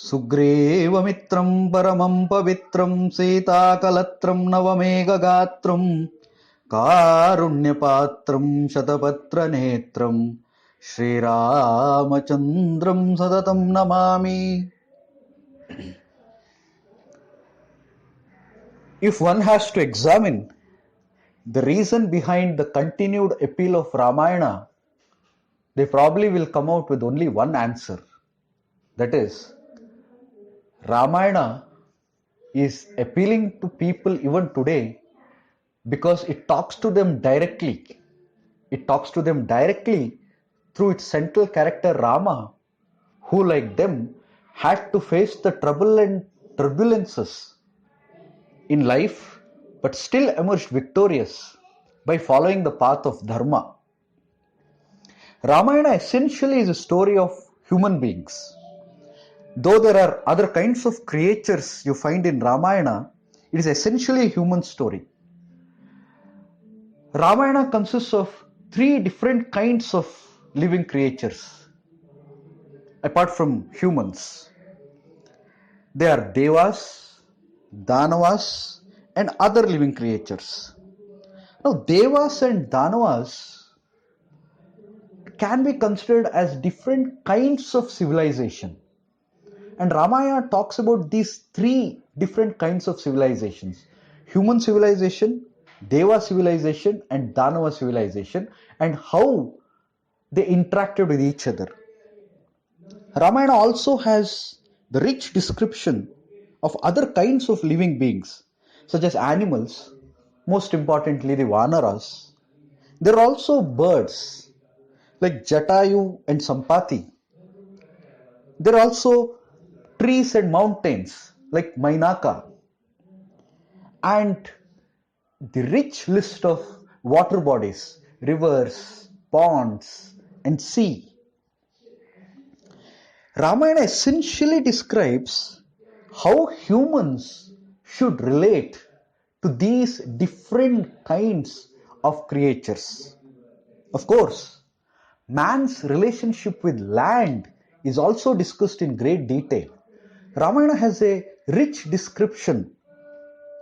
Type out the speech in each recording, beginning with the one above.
सुग्रीवमित्रं परमं पवित्रं सीताकलत्रं नवमेघगात्रं कारुण्यपात्रं शतपत्रनेत्रं श्रीरामचन्द्रं सततं Namami. If one has to examine the reason behind the continued appeal of Ramayana, they probably will come out with only one answer. That is, Ramayana is appealing to people even today because it talks to them directly. It talks to them directly through its central character Rama, who, like them, had to face the trouble and turbulences in life but still emerged victorious by following the path of Dharma. Ramayana essentially is a story of human beings. Though there are other kinds of creatures you find in Ramayana, it is essentially a human story. Ramayana consists of three different kinds of living creatures apart from humans. They are Devas, Danavas, and other living creatures. Now, Devas and Danavas can be considered as different kinds of civilization. And Ramayana talks about these three different kinds of civilizations: human civilization, Deva civilization, and Danava civilization, and how they interacted with each other. Ramayana also has the rich description of other kinds of living beings, such as animals, most importantly the Vanaras. There are also birds like Jatayu and Sampati. There are also trees and mountains like Mainaka, and the rich list of water bodies, rivers, ponds, and sea. Ramayana essentially describes how humans should relate to these different kinds of creatures. Of course, man's relationship with land is also discussed in great detail. Ramayana has a rich description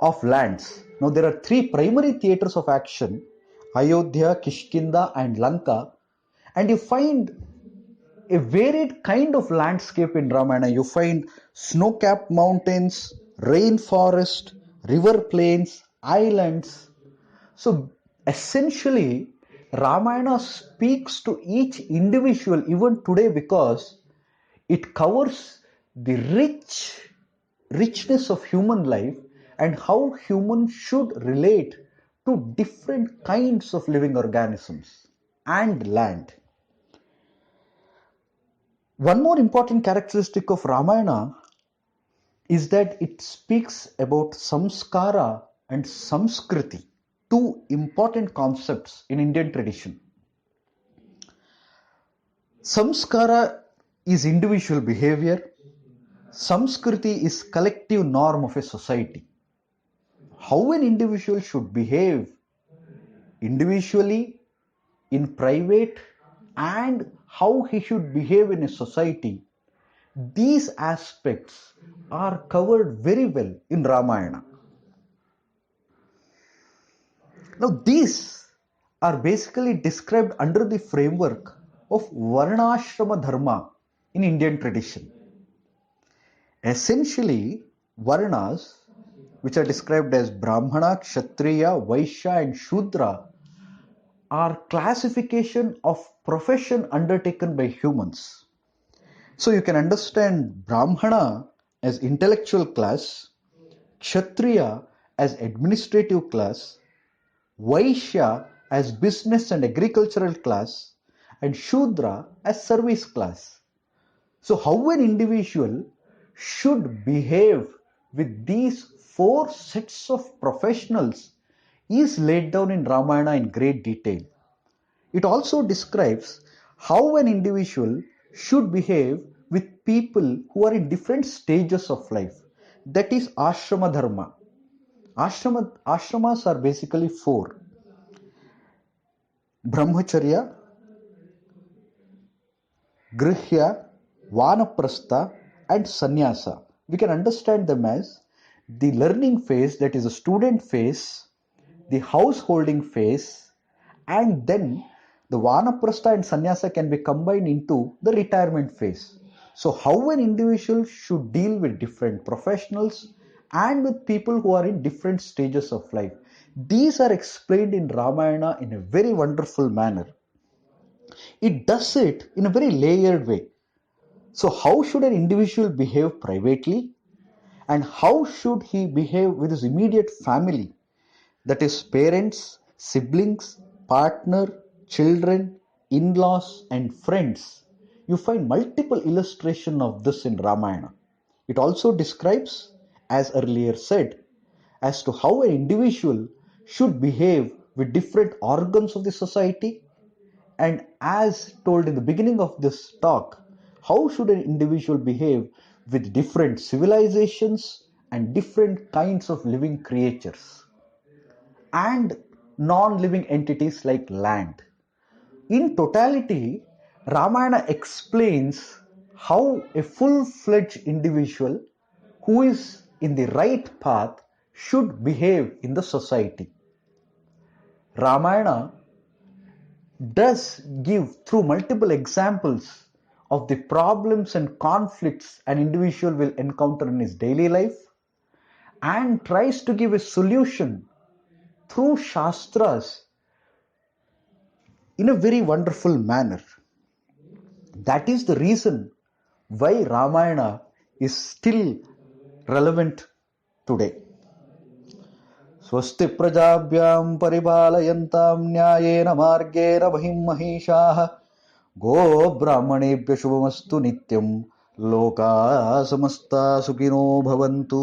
of lands. Now, there are three primary theatres of action: Ayodhya, Kishkinda, and Lanka, and you find a varied kind of landscape in Ramayana. You find snow-capped mountains, rainforest, river plains, islands. So essentially, Ramayana speaks to each individual even today because it covers the richness of human life and how humans should relate to different kinds of living organisms and land. One more important characteristic of Ramayana is that it speaks about samskara and samskriti, two important concepts in Indian tradition. Samskara is individual behavior. Samskriti is collective norm of a society. How an individual should behave individually, in private, and how he should behave in a society. These aspects are covered very well in Ramayana. Now, these are basically described under the framework of Varnashrama Dharma in Indian tradition. Essentially, Varnas, which are described as Brahmana, Kshatriya, Vaishya, and Shudra, are classification of profession undertaken by humans. So you can understand Brahmana as intellectual class, Kshatriya as administrative class, Vaishya as business and agricultural class, and Shudra as service class. So how an individual should behave with these four sets of professionals is laid down in Ramayana in great detail. It also describes how an individual should behave with people who are in different stages of life. That is ashrama dharma. Ashramas are basically four: Brahmacharya, Grihya, Vanaprastha, and sannyasa. We can understand them as the learning phase, that is a student phase, the householding phase, and then the vanaprastha and sannyasa can be combined into the retirement phase. So, how an individual should deal with different professionals and with people who are in different stages of life. These are explained in Ramayana in a very wonderful manner. It does it in a very layered way. So, how should an individual behave privately? And how should he behave with his immediate family? That is, parents, siblings, partner, children, in laws, and friends. You find multiple illustrations of this in Ramayana. It also describes, as earlier said, as to how an individual should behave with different organs of the society, and as told in the beginning of this talk, how should an individual behave with different civilizations and different kinds of living creatures and non-living entities like land. In totality, Ramayana explains how a full-fledged individual who is in the right path should behave in the society. Ramayana does give through multiple examples of the problems and conflicts an individual will encounter in his daily life and tries to give a solution through Shastras in a very wonderful manner. That is the reason why Ramayana is still relevant today. स्वस्ति प्रजाभ्यां परिपालयन्तां न्यायेन मार्गेण महिं महिषाः गो ब्राह्मणेभ्यः शुभमस्तु नित्यं लोकाः समस्ताः सुखिनो भवन्तु.